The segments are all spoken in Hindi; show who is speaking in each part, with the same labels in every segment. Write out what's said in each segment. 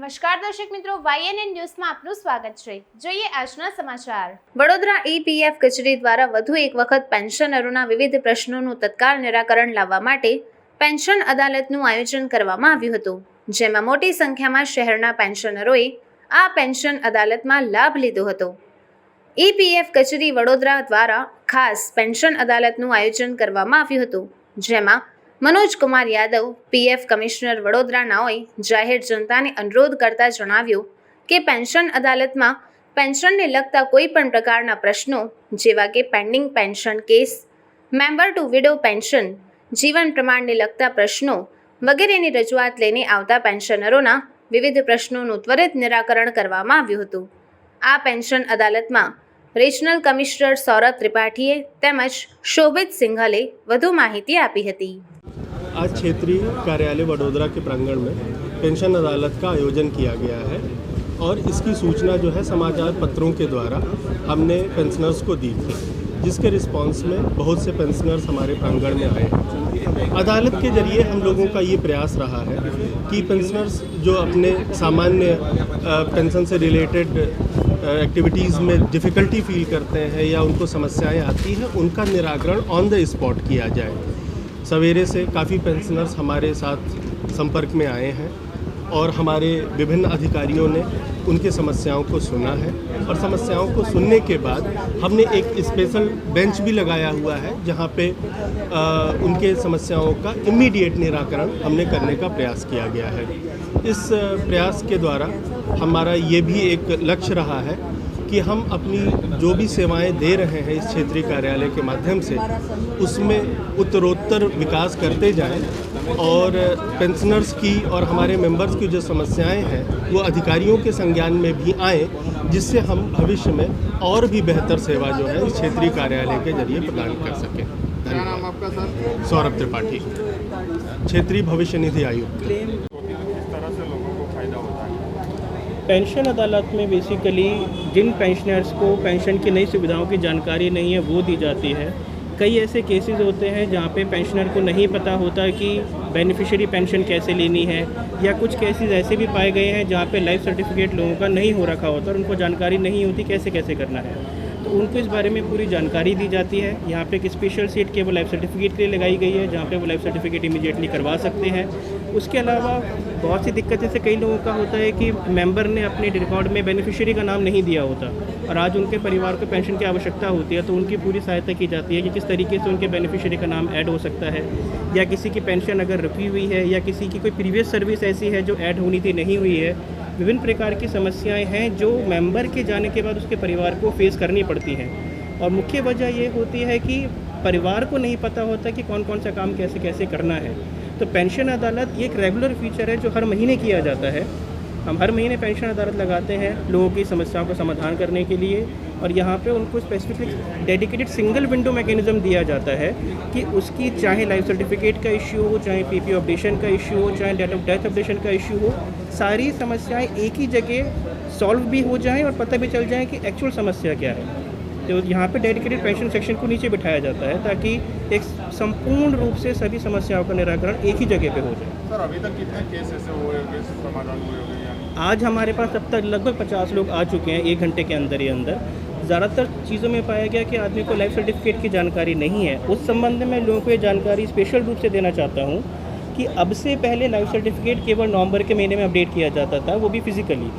Speaker 1: નમસ્કાર દર્શક મિત્રો, YNN ન્યૂઝમાં આપનું સ્વાગત છે. જોઈએ આજના સમાચાર. વડોદરા EPF કચેરી દ્વારા વધુ એક વખત પેન્શનરોના વિવિધ પ્રશ્નોનું તત્કાળ નિરાકરણ લાવવા માટે પેન્શન અદાલતનું આયોજન કરવામાં આવ્યું હતું, જેમાં મોટી સંખ્યામાં શહેરના પેન્શનરોએ આ પેન્શન અદાલતમાં લાભ લીધો હતો. EPF કચેરી વડોદરા દ્વારા ખાસ પેન્શન અદાલતનું આયોજન કરવામાં આવ્યું હતું, જેમાં મનોજ કુમાર યાદવ, PF કમિશનર વડોદરા નાઓએ જાહેર જનતાને અનુરોધ કરતા જણાવ્યું કે પેન્શન અદાલતમાં પેન્શનને લગતા કોઈ પણ પ્રકારના પ્રશ્નો જેવા કે pending pension case, member to widow pension, જીવન પ્રમાણને લગતા પ્રશ્નો વગેરેની રજૂઆત લઈને આવતા પેન્શનરોના વિવિધ પ્રશ્નોનું ત્વરિત નિરાકરણ કરવામાં આવ્યું હતું. આ પેન્શન અદાલતમાં રિજનલ કમિશનર સૌરભ ત્રિપાઠીએ તેમજ શોभित સિંઘલે વધુ માહિતી આપી હતી.
Speaker 2: आज क्षेत्रीय कार्यालय वडोदरा के प्रांगण में पेंशन अदालत का आयोजन किया गया है और इसकी सूचना जो है समाचार पत्रों के द्वारा हमने पेंशनर्स को दी थी, जिसके रिस्पांस में बहुत से पेंशनर्स हमारे प्रांगण में आए हैं. अदालत के जरिए हम लोगों का ये प्रयास रहा है कि पेंशनर्स जो अपने सामान्य पेंशन से रिलेटेड एक्टिविटीज़ में डिफ़िकल्टी फील करते हैं या उनको समस्याएं आती हैं, उनका निराकरण ऑन द स्पॉट किया जाए. सवेरे से काफ़ी पेंशनर्स हमारे साथ संपर्क में आए हैं और हमारे विभिन्न अधिकारियों ने उनके समस्याओं को सुना है और समस्याओं को सुनने के बाद हमने एक स्पेशल बेंच भी लगाया हुआ है, जहां पे उनके समस्याओं का इमीडिएट निराकरण हमने करने का प्रयास किया गया है. इस प्रयास के द्वारा हमारा ये भी एक लक्ष्य रहा है कि हम अपनी जो भी सेवाएं दे रहे हैं इस क्षेत्रीय कार्यालय के माध्यम से, उसमें उत्तरोत्तर विकास करते जाएं और पेंशनर्स की और हमारे मेंबर्स की जो समस्याएं हैं वो अधिकारियों के संज्ञान में भी आएँ, जिससे हम भविष्य में और भी बेहतर सेवा जो है इस क्षेत्रीय कार्यालय के जरिए प्रदान कर सकें.
Speaker 3: क्या नाम आपका सर?
Speaker 2: सौरभ त्रिपाठी, क्षेत्रीय भविष्य निधि आयुक्त.
Speaker 4: पेंशन अदालत में बेसिकली जिन पेंशनर्स को पेंशन की नई सुविधाओं की जानकारी नहीं है वो दी जाती है. कई ऐसे केसेस होते हैं जहाँ पे पेंशनर को नहीं पता होता कि बेनिफिशियरी पेंशन कैसे लेनी है, या कुछ केसेस ऐसे भी पाए गए हैं जहाँ पे लाइफ सर्टिफिकेट लोगों का नहीं हो रखा होता और उनको जानकारी नहीं होती कैसे कैसे करना है. तो उनको इस बारे में पूरी जानकारी दी जाती है. यहाँ पे एक स्पेशल सीट केवल लाइफ सर्टिफिकेट के लिए लगाई गई है, जहाँ पे वो लाइफ सर्टिफिकेट इमीडिएटली करवा सकते हैं. उसके अलावा बहुत सी दिक्कतें से कई लोगों का होता है कि मेंबर ने अपने रिकॉर्ड में बेनिफिशियरी का नाम नहीं दिया होता और आज उनके परिवार को पेंशन की आवश्यकता होती है, तो उनकी पूरी सहायता की जाती है कि किस तरीके से उनके बेनिफिशियरी का नाम ऐड हो सकता है, या किसी की पेंशन अगर रुकी हुई है या किसी की कोई प्रीवियस सर्विस ऐसी है जो ऐड होनी थी नहीं हुई है. विभिन्न प्रकार की समस्याएं हैं जो मेंबर के जाने के बाद उसके परिवार को फेस करनी पड़ती हैं. और मुख्य वजह ये होती है कि परिवार को नहीं पता होता कि कौन कौन सा काम कैसे कैसे करना है. तो पेंशन अदालत ये एक रेगुलर फीचर है जो हर महीने किया जाता है. हम हर महीने पेंशन अदालत लगाते हैं लोगों की समस्याओं का समाधान करने के लिए, और यहाँ पे उनको specific dedicated single window mechanism दिया जाता है कि उसकी चाहे लाइफ सर्टिफिकेट का इश्यू हो, चाहे PP अपडेशन का इश्यू हो, चाहे डेट ऑफ डेथ अपडेशन का इश्यू हो, सारी समस्याएं एक ही जगह सॉल्व भी हो जाएं और पता भी चल जाए कि एक्चुअल समस्या क्या है. तो यहाँ पे डेडिकेटेड पेंशन सेक्शन को नीचे बिठाया जाता है ताकि एक संपूर्ण रूप से सभी समस्याओं का निराकरण एक ही जगह पे हो जाए.
Speaker 3: सर अभी तक कितने केस ऐसे हुए होंगे, समाधान हुए होंगे?
Speaker 4: आज हमारे पास अब तक लगभग 50 लोग आ चुके हैं 1 घंटे के अंदर ही अंदर. ज़्यादातर चीज़ों में पाया गया कि आदमी को लाइफ सर्टिफिकेट की जानकारी नहीं है. उस संबंध में लोगों को ये जानकारी स्पेशल रूप से देना चाहता हूँ कि अब से पहले लाइफ सर्टिफिकेट केवल नवंबर के महीने में अपडेट किया जाता था, वो भी फिजिकली.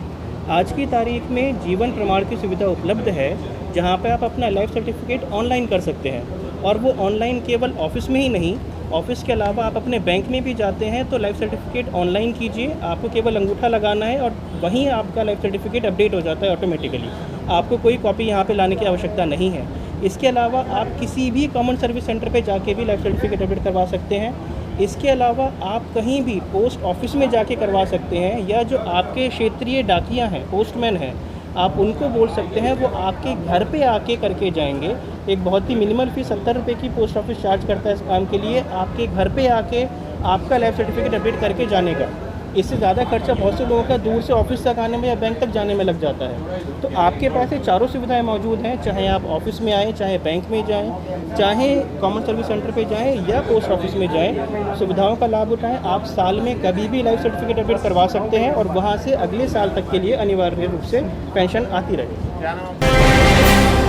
Speaker 4: आज की तारीख में जीवन प्रमाण की सुविधा उपलब्ध है, जहाँ पे आप अपना लाइफ सर्टिफिकेट ऑनलाइन कर सकते हैं. और वो ऑनलाइन केवल ऑफिस में ही नहीं, ऑफिस के अलावा आप अपने बैंक में भी जाते हैं तो लाइफ सर्टिफिकेट ऑनलाइन कीजिए. आपको केवल अंगूठा लगाना है और वहीं आपका लाइफ सर्टिफिकेट अपडेट हो जाता है ऑटोमेटिकली. आपको कोई कॉपी यहाँ पे लाने की आवश्यकता नहीं है. इसके अलावा आप किसी भी कॉमन सर्विस सेंटर पे जाके भी लाइफ सर्टिफिकेट अपडेट करवा सकते हैं. इसके अलावा आप कहीं भी पोस्ट ऑफिस में जाके करवा सकते हैं, या जो आपके क्षेत्रीय डाकिया हैं, पोस्टमैन हैं, आप उनको बोल सकते हैं, वो आपके घर पे आके करके जाएंगे. एक बहुत ही मिनिमल फीस 70 रुपये की पोस्ट ऑफिस चार्ज करता है इस काम के लिए. आपके घर पे आके आपका लाइफ सर्टिफिकेट अपडेट करके जाने का. इससे ज़्यादा खर्चा बहुत से लोगों का दूर से ऑफिस तक आने में या बैंक तक जाने में लग जाता है। तो आपके पास ये चारों सुविधाएं मौजूद हैं, चाहे आप ऑफिस में आएँ, चाहे बैंक में जाएँ, चाहे कॉमन सर्विस सेंटर पे जाएँ या पोस्ट ऑफिस में जाएँ, सुविधाओं का लाभ उठाएँ। आप साल में कभी भी लाइफ सर्टिफिकेट अपडेट करवा सकते हैं और वहाँ से अगले साल तक के लिए अनिवार्य रूप से पेंशन आती रहे।
Speaker 3: क्या नाम आपका?